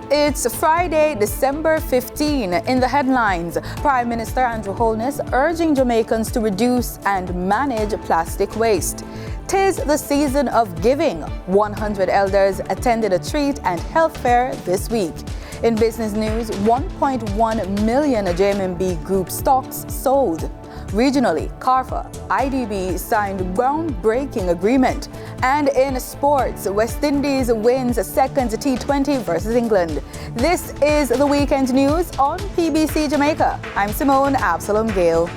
It's Friday, December 15. In the headlines, Prime Minister Andrew Holness urging Jamaicans to reduce and manage plastic waste. 'Tis the season of giving. 100 elders attended a treat and health fair this week. In business news, 1.1 million JMB Group stocks sold. Regionally, CARFA, IDB signed groundbreaking agreement. And in sports, West Indies wins second T20 versus England. This is the weekend news on PBC Jamaica. I'm Simone Absalom Gale.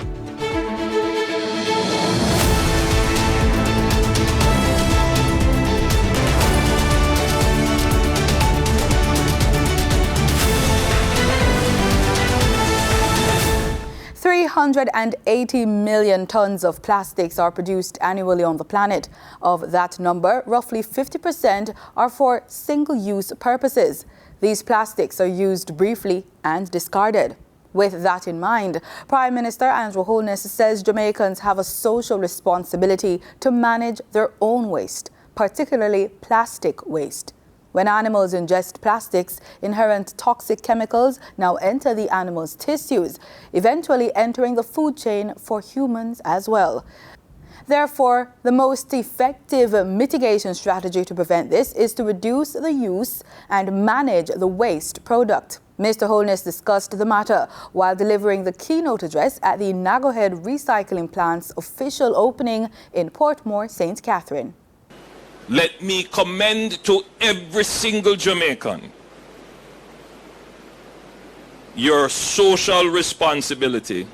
$380 million tons of plastics are produced annually on the planet. Of that number, roughly 50% are for single-use purposes. These plastics are used briefly and discarded. With that in mind, Prime Minister Andrew Holness says Jamaicans have a social responsibility to manage their own waste, particularly plastic waste. When animals ingest plastics, inherent toxic chemicals now enter the animal's tissues, eventually entering the food chain for humans as well. Therefore, the most effective mitigation strategy to prevent this is to reduce the use and manage the waste product. Mr. Holness discussed the matter while delivering the keynote address at the Nagohead Recycling Plant's official opening in Portmore, St. Catherine. Let me commend to every single Jamaican your social responsibility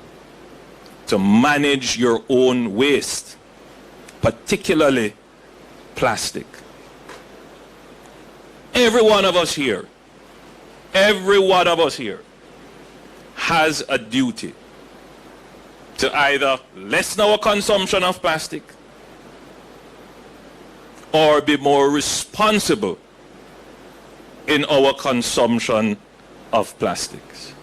to manage your own waste, particularly plastic. Every one of us here has a duty to either lessen our consumption of plastic or be more responsible in our consumption of plastics.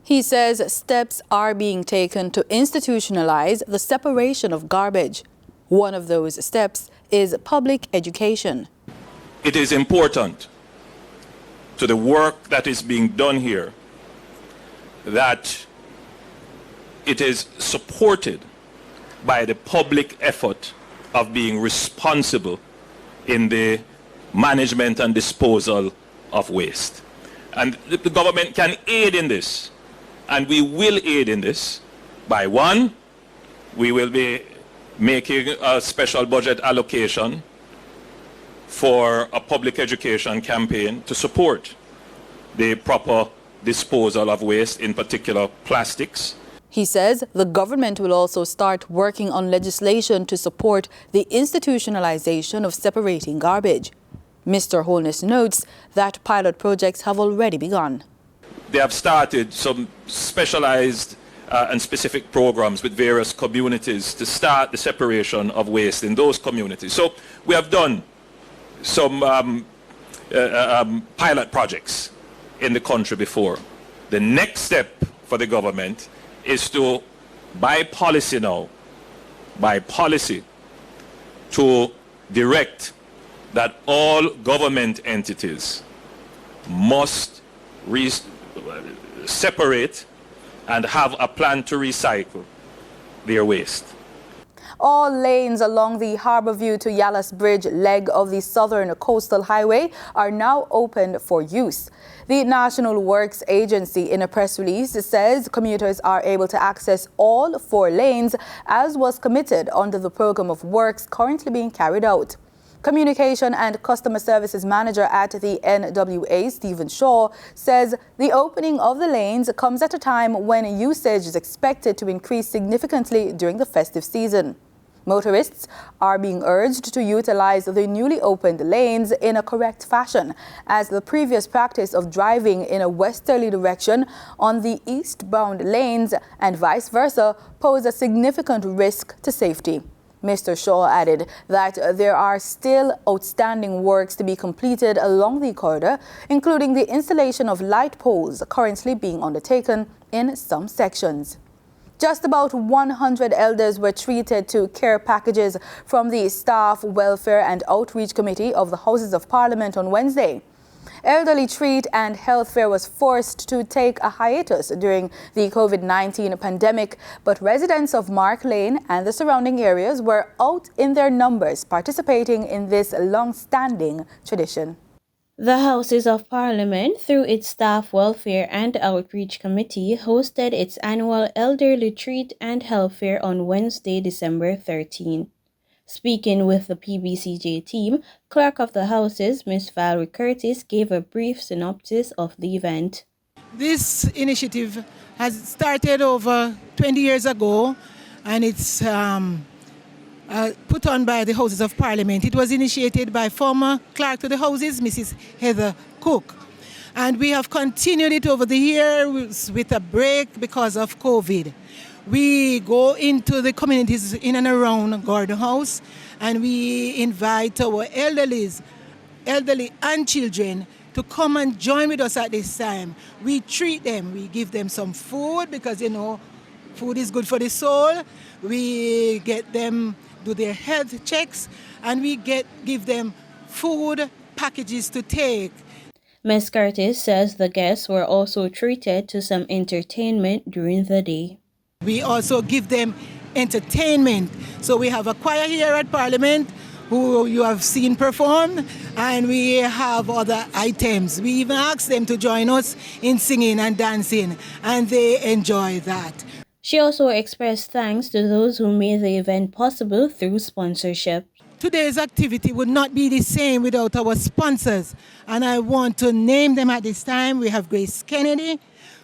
He says steps are being taken to institutionalize the separation of garbage. One of those steps is public education. It is important to the work that is being done here that it is supported by the public effort of being responsible in the management and disposal of waste. And the government can aid in this, and we will aid in this by one, we will be making a special budget allocation for a public education campaign to support the proper disposal of waste, in particular plastics. He says the government will also start working on legislation to support the institutionalization of separating garbage. Mr. Holness notes that pilot projects have already begun. They have started some specialized and specific programs with various communities to start the separation of waste in those communities. So we have done some pilot projects in the country before. The next step for the government is to, by policy, to direct that all government entities must separate and have a plan to recycle their waste. All lanes along the Harbourview to Yallas Bridge leg of the Southern Coastal Highway are now open for use. The National Works Agency, in a press release, says commuters are able to access all 4 lanes as was committed under the program of works currently being carried out. Communication and Customer Services Manager at the NWA, Stephen Shaw, says the opening of the lanes comes at a time when usage is expected to increase significantly during the festive season. Motorists are being urged to utilize the newly opened lanes in a correct fashion, as the previous practice of driving in a westerly direction on the eastbound lanes and vice versa pose a significant risk to safety. Mr. Shaw added that there are still outstanding works to be completed along the corridor, including the installation of light poles currently being undertaken in some sections. Just about 100 elders were treated to care packages from the Staff Welfare and Outreach Committee of the Houses of Parliament on Wednesday. Elderly Treat and Health Fair was forced to take a hiatus during the COVID-19 pandemic, but residents of Mark Lane and the surrounding areas were out in their numbers participating in this long-standing tradition. The Houses of Parliament, through its Staff Welfare and Outreach Committee, hosted its annual Elderly Treat and Health Fair on Wednesday, December 13. Speaking with the PBCJ team, Clerk of the Houses, Ms. Valerie Curtis, gave a brief synopsis of the event. This initiative has started over 20 years ago, and it's put on by the Houses of Parliament. It was initiated by former Clerk to the Houses, Mrs. Heather Cook. And we have continued it over the years with a break because of COVID. We go into the communities in and around Gordon House, and we invite our elderly and children to come and join with us at this time. We treat them, we give them some food because, you know, food is good for the soul. We get them do their health checks, and we give them food packages to take. Ms. Curtis says the guests were also treated to some entertainment during the day. We also give them entertainment. So we have a choir here at Parliament who you have seen perform, and we have other items. We even ask them to join us in singing and dancing, and they enjoy that. She also expressed thanks to those who made the event possible through sponsorship. Today's activity would not be the same without our sponsors, and I want to name them at this time. We have Grace Kennedy,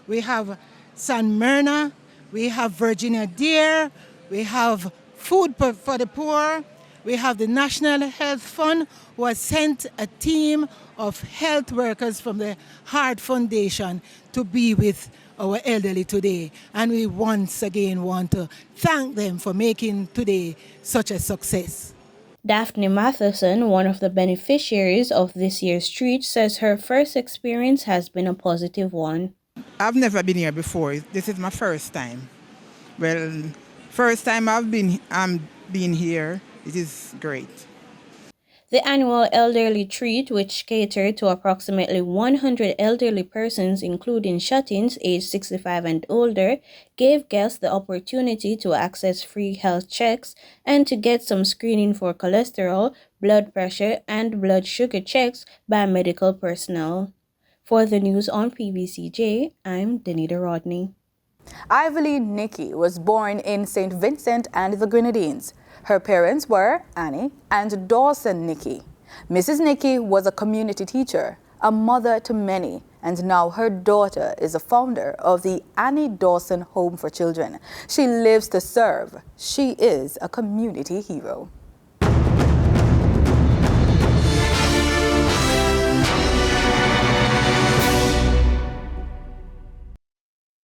we have San Myrna, we have Virginia Deer, we have Food for the Poor, we have the National Health Fund, who has sent a team of health workers from the Heart Foundation to be with our elderly today. And we once again want to thank them for making today such a success. Daphne Matheson, one of the beneficiaries of this year's treat, says her first experience has been a positive one. I've never been here before. This is my first time. Well, first time I'm being here. It is great. The annual Elderly Treat, which catered to approximately 100 elderly persons, including shut-ins aged 65 and older, gave guests the opportunity to access free health checks and to get some screening for cholesterol, blood pressure, and blood sugar checks by medical personnel. For the news on PBCJ, I'm Danita Rodney. Ivory Nikki was born in St. Vincent and the Grenadines. Her parents were Annie and Dawson Nikki. Mrs. Nikki was a community teacher, a mother to many, and now her daughter is a founder of the Annie Dawson Home for Children. She lives to serve. She is a community hero.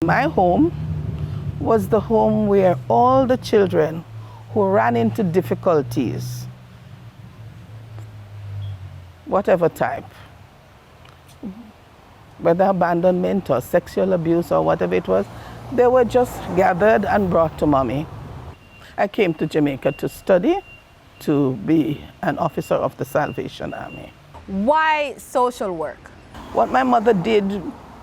My home was the home where all the children who ran into difficulties, whatever type, whether abandonment or sexual abuse or whatever it was, they were just gathered and brought to mommy. I came to Jamaica to study, to be an officer of the Salvation Army. Why social work? What my mother did,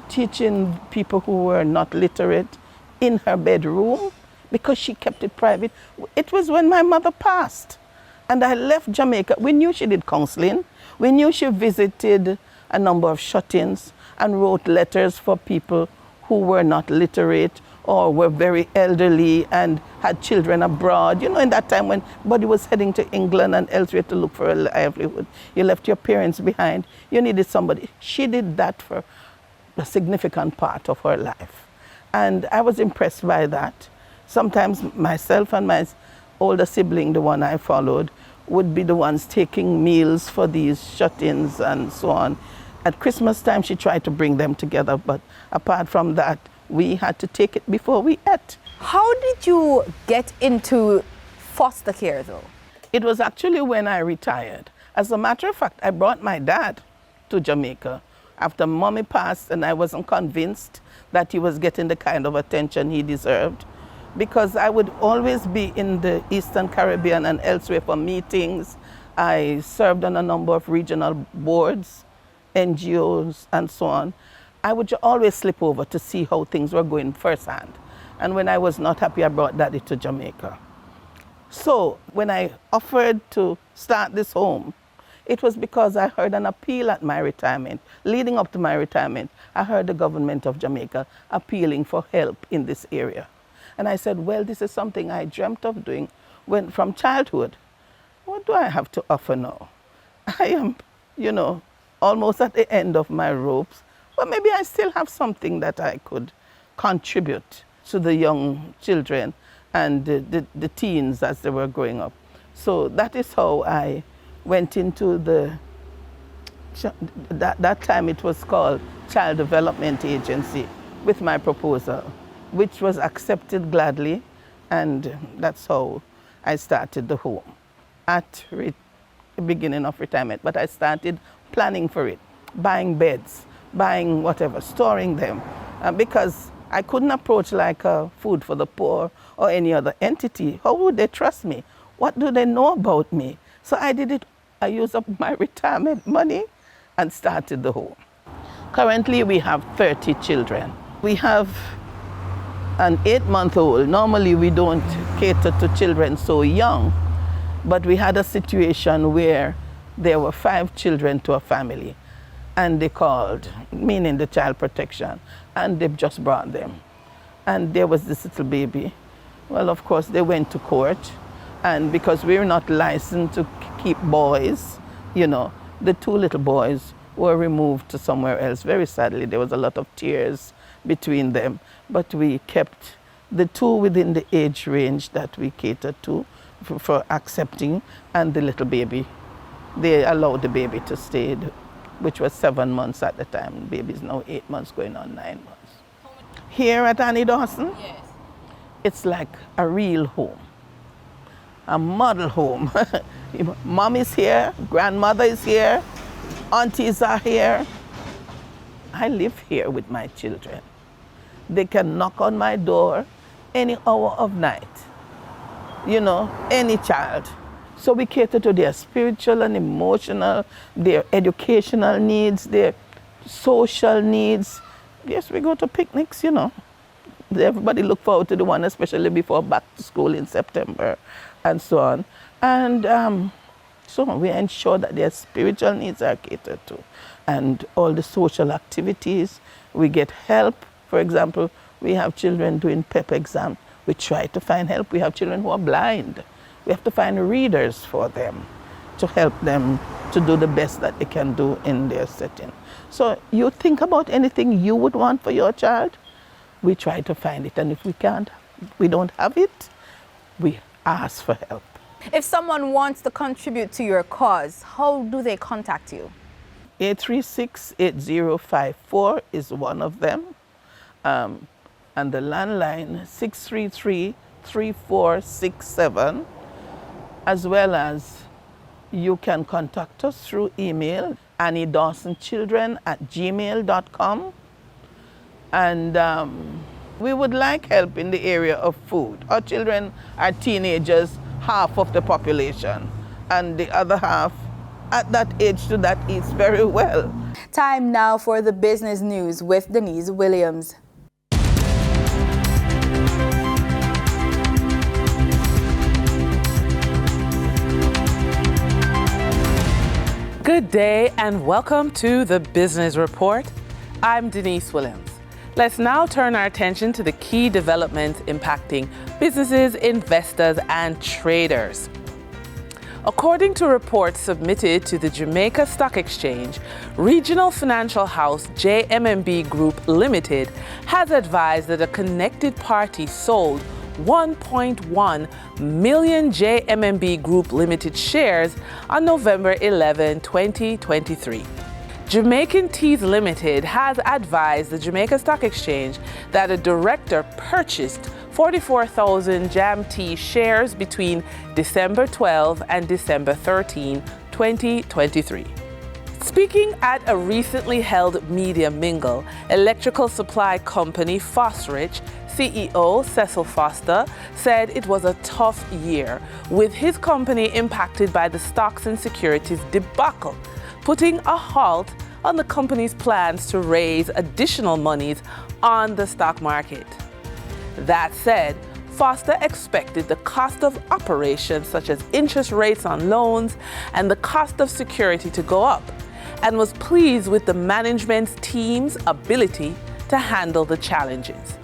teaching people who were not literate in her bedroom, because she kept it private. It was when my mother passed and I left Jamaica. We knew she did counseling. We knew she visited a number of shut-ins and wrote letters for people who were not literate or were very elderly and had children abroad. You know, in that time when everybody was heading to England and elsewhere to look for a livelihood, you left your parents behind. You needed somebody. She did that for a significant part of her life. And I was impressed by that. Sometimes myself and my older sibling, the one I followed, would be the ones taking meals for these shut-ins and so on. At Christmas time, she tried to bring them together, but apart from that, we had to take it before we ate. How did you get into foster care, though? It was actually when I retired. As a matter of fact, I brought my dad to Jamaica after mommy passed, and I wasn't convinced that he was getting the kind of attention he deserved, because I would always be in the Eastern Caribbean and elsewhere for meetings. I served on a number of regional boards NGOs and so on, I would always slip over to see how things were going firsthand. And when I was not happy, I brought Daddy to Jamaica. So when I offered to start this home, it was because I heard an appeal at my retirement. Leading up to my retirement, I heard the government of Jamaica appealing for help in this area. And I said, well, this is something I dreamt of doing from childhood. What do I have to offer now? I am, almost at the end of my ropes, but maybe I still have something that I could contribute to the young children and the teens as they were growing up. So that is how I went into that time it was called Child Development Agency with my proposal, which was accepted gladly, and that's how I started the home at the beginning of retirement. But I started planning for it, buying beds, buying whatever, storing them, because I couldn't approach like Food for the Poor or any other entity. How would they trust me? What do they know about me? So I did it. I used up my retirement money and started the home. Currently, we have 30 children. We have an 8-month-old. Normally, we don't cater to children so young, but we had a situation where there were 5 children to a family, and they called, meaning the child protection, and they've just brought them. And there was this little baby. Well, of course, they went to court, and because we're not licensed to keep boys, the 2 little boys were removed to somewhere else. Very sadly, there was a lot of tears between them, but we kept the 2 within the age range that we catered to for accepting, and the little baby. They allowed the baby to stay, which was 7 months at the time. The baby's now 8 months, going on 9 months. Here at Annie Dawson, yes, it's like a real home, a model home. Mom is here, grandmother is here, aunties are here. I live here with my children. They can knock on my door any hour of night, any child. So we cater to their spiritual and emotional, their educational needs, their social needs. Yes, we go to picnics, Everybody look forward to the one, especially before back to school in September and so on. And so we ensure that their spiritual needs are catered to. And all the social activities, we get help. For example, we have children doing PEP exam. We try to find help. We have children who are blind. We have to find readers for them to help them to do the best that they can do in their setting. So you think about anything you would want for your child, we try to find it. And if we don't have it, we ask for help. If someone wants to contribute to your cause, how do they contact you? 836-8054 is one of them. And the landline, 633-3467. As well as you can contact us through email, anniedawsonchildren@gmail.com. And we would like help in the area of food. Our children are teenagers, half of the population, and the other half at that age to that eats very well. Time now for the business news with Denise Williams. Good day and welcome to the Business Report. I'm Denise Williams. Let's now turn our attention to the key developments impacting businesses, investors, and traders. According to reports submitted to the Jamaica Stock Exchange, regional financial house JMMB Group Limited has advised that a connected party sold 1.1 million JMMB Group Limited shares on November 11, 2023. Jamaican Teas Limited has advised the Jamaica Stock Exchange that a director purchased 44,000 Jam Tea shares between December 12 and December 13, 2023. Speaking at a recently held media mingle, electrical supply company Fosrich CEO Cecil Foster said it was a tough year, with his company impacted by the stocks and securities debacle, putting a halt on the company's plans to raise additional monies on the stock market. That said, Foster expected the cost of operations, such as interest rates on loans and the cost of security, to go up, and was pleased with the management team's ability to handle the challenges.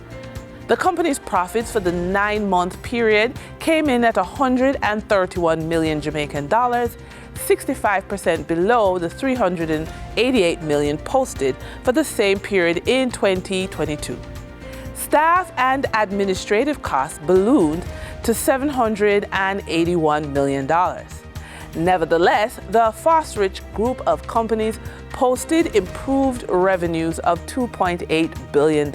The company's profits for the 9-month period came in at 131 million Jamaican dollars, 65% below the 388 million posted for the same period in 2022. Staff and administrative costs ballooned to $781 million. Nevertheless, the Fosterich Group of companies posted improved revenues of $2.8 billion.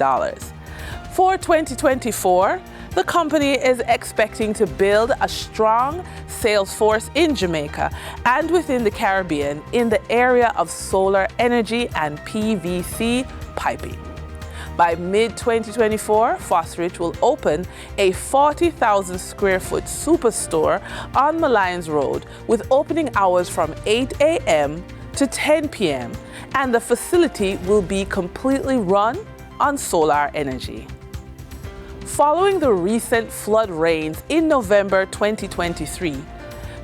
For 2024, the company is expecting to build a strong sales force in Jamaica and within the Caribbean in the area of solar energy and PVC piping. By mid-2024, Fosterich will open a 40,000 square foot superstore on Malines Road with opening hours from 8 a.m. to 10 p.m. and the facility will be completely run on solar energy. Following the recent flood rains in November 2023,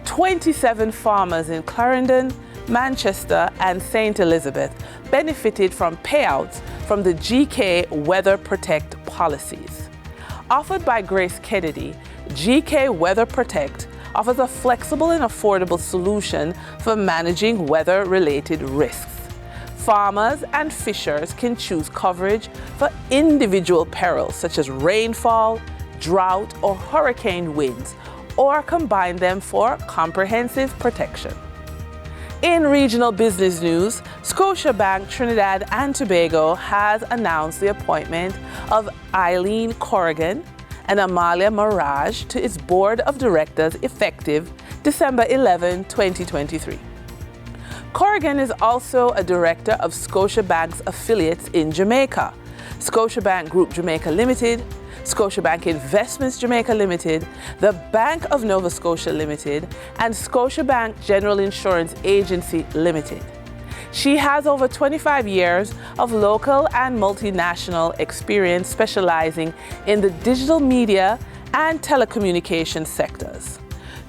27 farmers in Clarendon, Manchester, and St. Elizabeth benefited from payouts from the GK Weather Protect policies. Offered by Grace Kennedy, GK Weather Protect offers a flexible and affordable solution for managing weather-related risks. Farmers and fishers can choose coverage for individual perils such as rainfall, drought, or hurricane winds, or combine them for comprehensive protection. In regional business news, Scotiabank Trinidad and Tobago has announced the appointment of Eileen Corrigan and Amalia Mirage to its board of directors effective December 11, 2023. Corrigan is also a director of Scotiabank's affiliates in Jamaica, Scotiabank Group Jamaica Limited, Scotiabank Investments Jamaica Limited, the Bank of Nova Scotia Limited, and Scotiabank General Insurance Agency Limited. She has over 25 years of local and multinational experience specializing in the digital media and telecommunications sectors.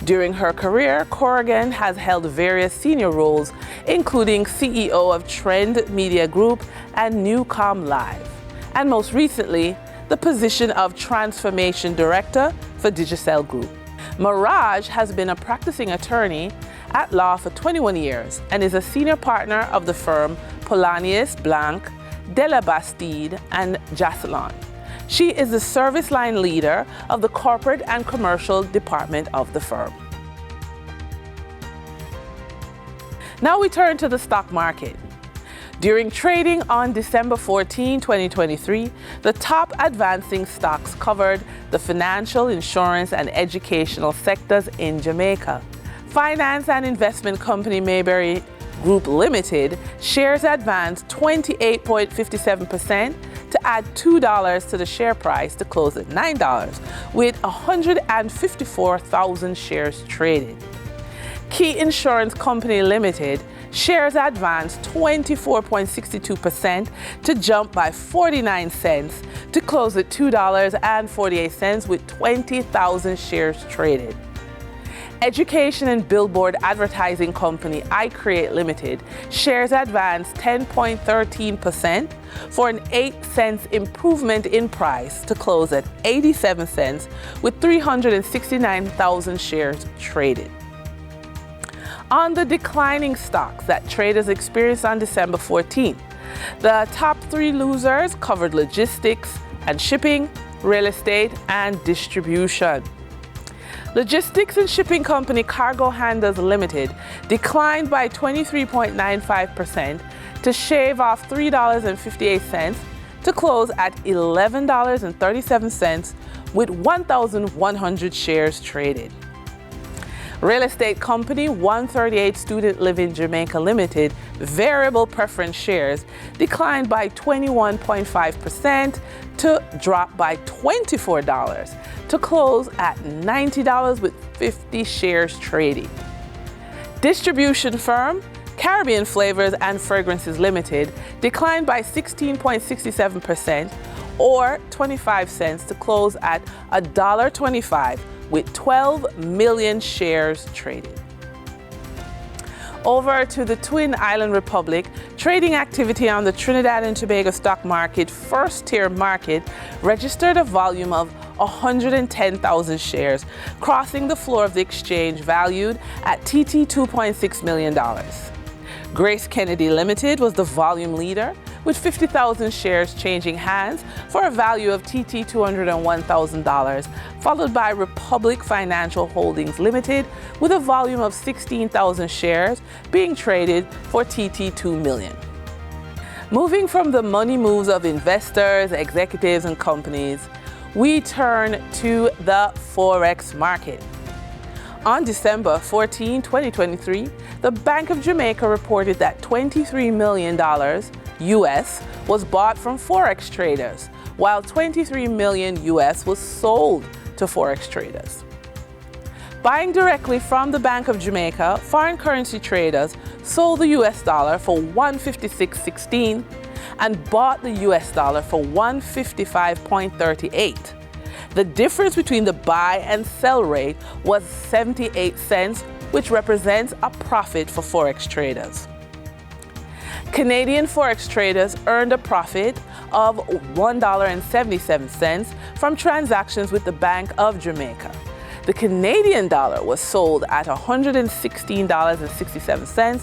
During her career, Corrigan has held various senior roles, including CEO of Trend Media Group and Newcom Live, and most recently, the position of Transformation Director for Digicel Group. Mirage has been a practicing attorney at law for 21 years and is a senior partner of the firm Polonius, Blanc, De La Bastide, and Jasselon. She is the service line leader of the corporate and commercial department of the firm. Now we turn to the stock market. During trading on December 14, 2023, the top advancing stocks covered the financial, insurance, and educational sectors in Jamaica. Finance and investment company Mayberry Group Limited shares advanced 28.57% to add $2 to the share price to close at $9, with 154,000 shares traded. Key Insurance Company Limited shares advanced 24.62% to jump by 49 cents to close at $2.48 with 20,000 shares traded. Education and Billboard Advertising Company iCreate Limited shares advanced 10.13% for an 8 cents improvement in price to close at 87 cents with 369,000 shares traded. On the declining stocks that traders experienced on December 14th, the top 3 losers covered logistics and shipping, real estate, and distribution. Logistics and shipping company Cargo Handlers Limited declined by 23.95% to shave off $3.58 to close at $11.37 with 1,100 shares traded. Real estate company 138 Student Living Jamaica Limited variable preference shares declined by 21.5% to drop by $24 to close at $90 with 50 shares trading. Distribution firm Caribbean Flavors and Fragrances Limited declined by 16.67% or 25 cents to close at $1.25 with 12 million shares traded. Over to the Twin Island Republic, trading activity on the Trinidad and Tobago stock market first-tier market registered a volume of 110,000 shares, crossing the floor of the exchange valued at TT $2.6 million. Grace Kennedy Limited was the volume leader, with 50,000 shares changing hands for a value of TT $201,000, followed by Republic Financial Holdings Limited with a volume of 16,000 shares being traded for TT $2 million. Moving from the money moves of investors, executives, and companies, we turn to the Forex market. On December 14, 2023, the Bank of Jamaica reported that $23 million US was bought from Forex traders, while $23 million US was sold to Forex traders. Buying directly from the Bank of Jamaica, foreign currency traders sold the US dollar for $156.16 and bought the US dollar for $155.38. The difference between the buy and sell rate was 78 cents, which represents a profit for Forex traders. Canadian Forex traders earned a profit of $1.77 from transactions with the Bank of Jamaica. The Canadian dollar was sold at $116.67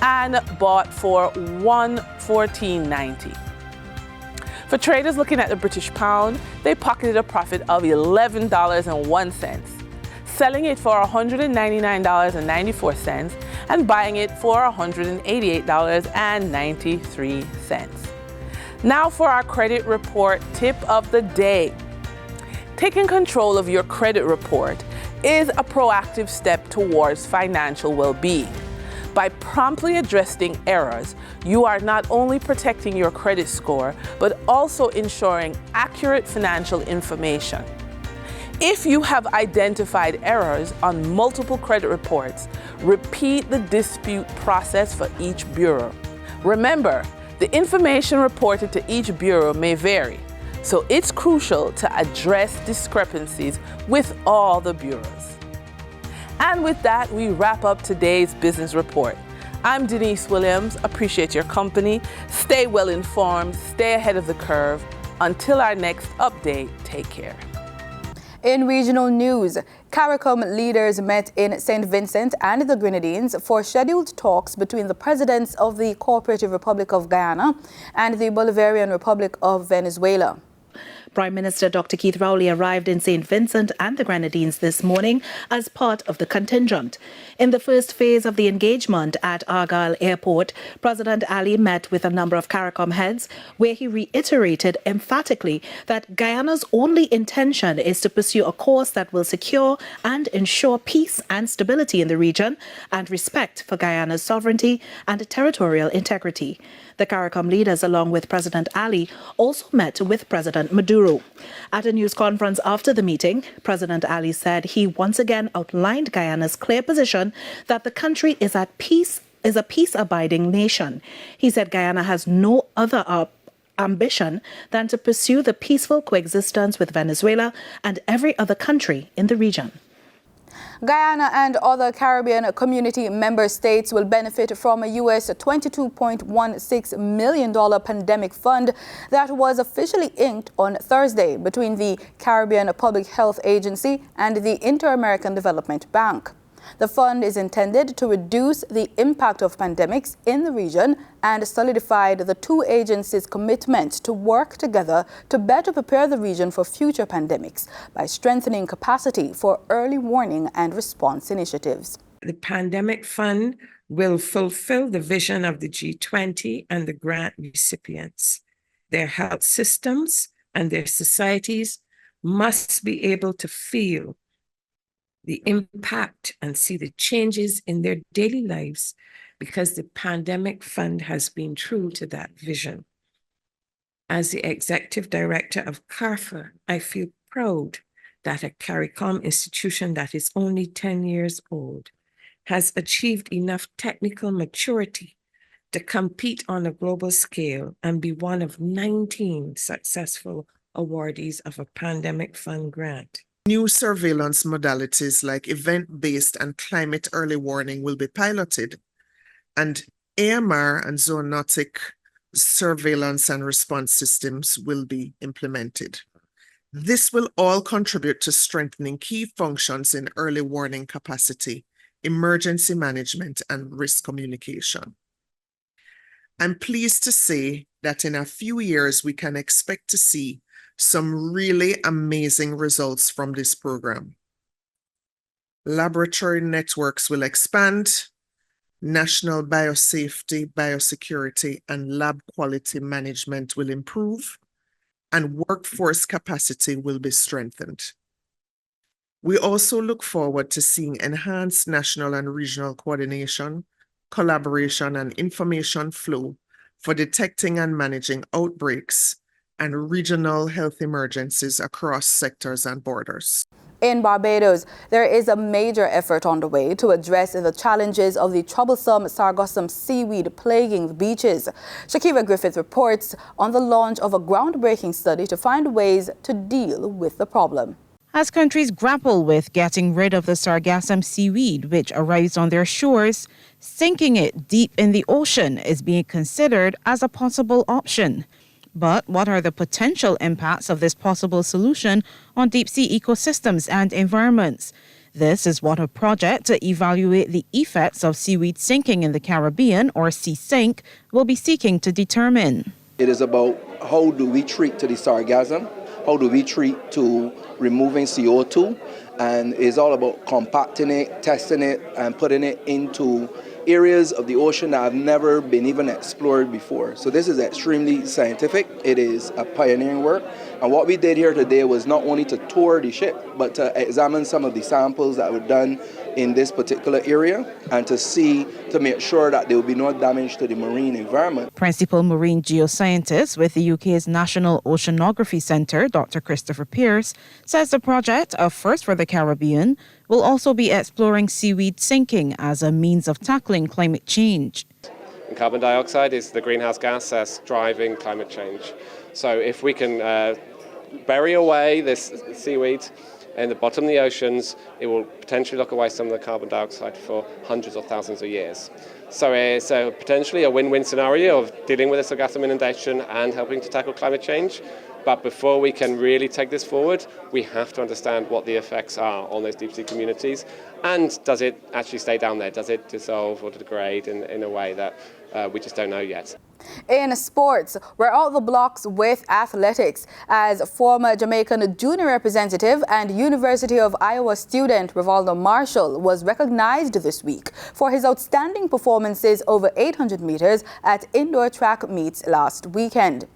and bought for $114.90. For traders looking at the British pound, they pocketed a profit of $11.01, selling it for $199.94 and buying it for $188.93. Now for our credit report tip of the day. Taking control of your credit report is a proactive step towards financial well-being. By promptly addressing errors, you are not only protecting your credit score, but also ensuring accurate financial information. If you have identified errors on multiple credit reports, repeat the dispute process for each bureau. Remember, the information reported to each bureau may vary, so it's crucial to address discrepancies with all the bureaus. And with that, we wrap up today's business report. I'm Denise Williams. Appreciate your company. Stay well informed, stay ahead of the curve. Until our next update, take care. In regional news, CARICOM leaders met in St. Vincent and the Grenadines for scheduled talks between the presidents of the Cooperative Republic of Guyana and the Bolivarian Republic of Venezuela. Prime Minister Dr. Keith Rowley arrived in St. Vincent and the Grenadines this morning as part of the contingent. In the first phase of the engagement at Argyle Airport, President Ali met with a number of CARICOM heads where he reiterated emphatically that Guyana's only intention is to pursue a course that will secure and ensure peace and stability in the region and respect for Guyana's sovereignty and territorial integrity. The CARICOM leaders, along with President Ali, also met with President Maduro. At a news conference after the meeting, President Ali said he once again outlined Guyana's clear position that the country is a peace-abiding nation. He said Guyana has no other ambition than to pursue the peaceful coexistence with Venezuela and every other country in the region. Guyana and other Caribbean community member states will benefit from a US $22.16 million pandemic fund that was officially inked on Thursday between the Caribbean Public Health Agency and the Inter-American Development Bank. The fund is intended to reduce the impact of pandemics in the region and solidified the two agencies' commitment to work together to better prepare the region for future pandemics by strengthening capacity for early warning and response initiatives. The Pandemic Fund will fulfill the vision of the G20 and the grant recipients. Their health systems and their societies must be able to feel the impact and see the changes in their daily lives because the Pandemic Fund has been true to that vision. As the Executive Director of CARFA, I feel proud that a CARICOM institution that is only 10 years old has achieved enough technical maturity to compete on a global scale and be one of 19 successful awardees of a pandemic fund grant. New surveillance modalities like event-based and climate early warning will be piloted, and AMR and zoonotic surveillance and response systems will be implemented. This will all contribute to strengthening key functions in early warning capacity, emergency management, and risk communication. I'm pleased to say that in a few years, we can expect to see some really amazing results from this program. Laboratory networks will expand, national biosafety, biosecurity, and lab quality management will improve, and workforce capacity will be strengthened. We also look forward to seeing enhanced national and regional coordination, collaboration, and information flow for detecting and managing outbreaks and regional health emergencies across sectors and borders. In Barbados, there is a major effort underway to address the challenges of the troublesome sargassum seaweed plaguing the beaches. Shakira Griffith reports on the launch of a groundbreaking study to find ways to deal with the problem. As countries grapple with getting rid of the sargassum seaweed, which arrives on their shores, sinking it deep in the ocean is being considered as a possible option. But what are the potential impacts of this possible solution on deep-sea ecosystems and environments? This is what a project to evaluate the effects of seaweed sinking in the Caribbean, or Sea-Sink, will be seeking to determine. It is about how do we treat to the sargassum, how do we treat to removing CO2, and it's all about compacting it, testing it, and putting it into areas of the ocean that have never been even explored before. So this is extremely scientific. It is a pioneering work. And what we did here today was not only to tour the ship, but to examine some of the samples that were done in this particular area and to make sure that there will be no damage to the marine environment. Principal marine geoscientist with the UK's National Oceanography Centre, Dr. Christopher Pearce, says the project, a first for the Caribbean, will also be exploring seaweed sinking as a means of tackling climate change. And carbon dioxide is the greenhouse gas that's driving climate change. So if we can bury away this seaweed in the bottom of the oceans, it will potentially lock away some of the carbon dioxide for hundreds or thousands of years. So it's potentially a win-win scenario of dealing with the sargassum inundation and helping to tackle climate change. But before we can really take this forward, we have to understand what the effects are on those deep-sea communities. And does it actually stay down there? Does it dissolve or degrade in a way that we just don't know yet? In sports, we're out the blocks with athletics as former Jamaican junior representative and University of Iowa student Rivaldo Marshall was recognized this week for his outstanding performances over 800 meters at indoor track meets last weekend.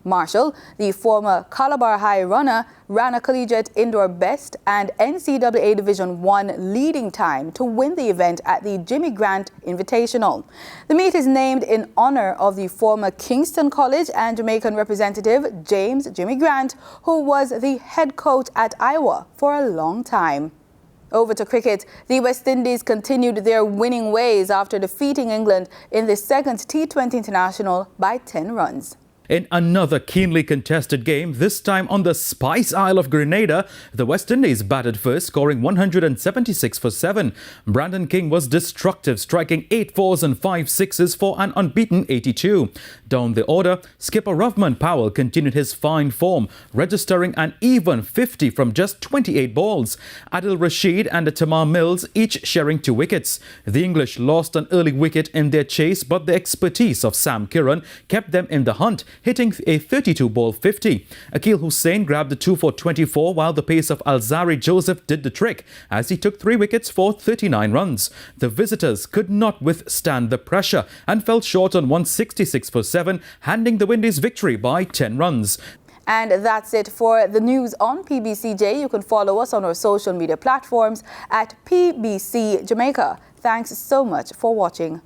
Marshall, the former Calabar High runner, ran a collegiate indoor best and NCAA Division I leading time to win the event at the Jimmy Grant Invitational. The meet is named in honor of the former Kingston College and Jamaican representative James Jimmy Grant, who was the head coach at Iowa for a long time. Over to cricket, the West Indies continued their winning ways after defeating England in the second T20 International by 10 runs. In another keenly contested game, this time on the Spice Isle of Grenada, the West Indies batted first, scoring 176 for 7. Brandon King was destructive, striking 8 fours and 5 sixes for an unbeaten 82. Down the order, skipper Rovman Powell continued his fine form, registering an even 50 from just 28 balls. Adil Rashid and Tamar Mills each sharing 2 wickets. The English lost an early wicket in their chase, but the expertise of Sam Curran kept them in the hunt, hitting a 32-ball 50. Akil Hussain grabbed the 2 for 24, while the pace of Alzari Joseph did the trick as he took 3 wickets for 39 runs. The visitors could not withstand the pressure and fell short on 166 for 7, handing the Windies victory by 10 runs. And that's it for the news on PBCJ. You can follow us on our social media platforms at PBCJamaica. Thanks so much for watching.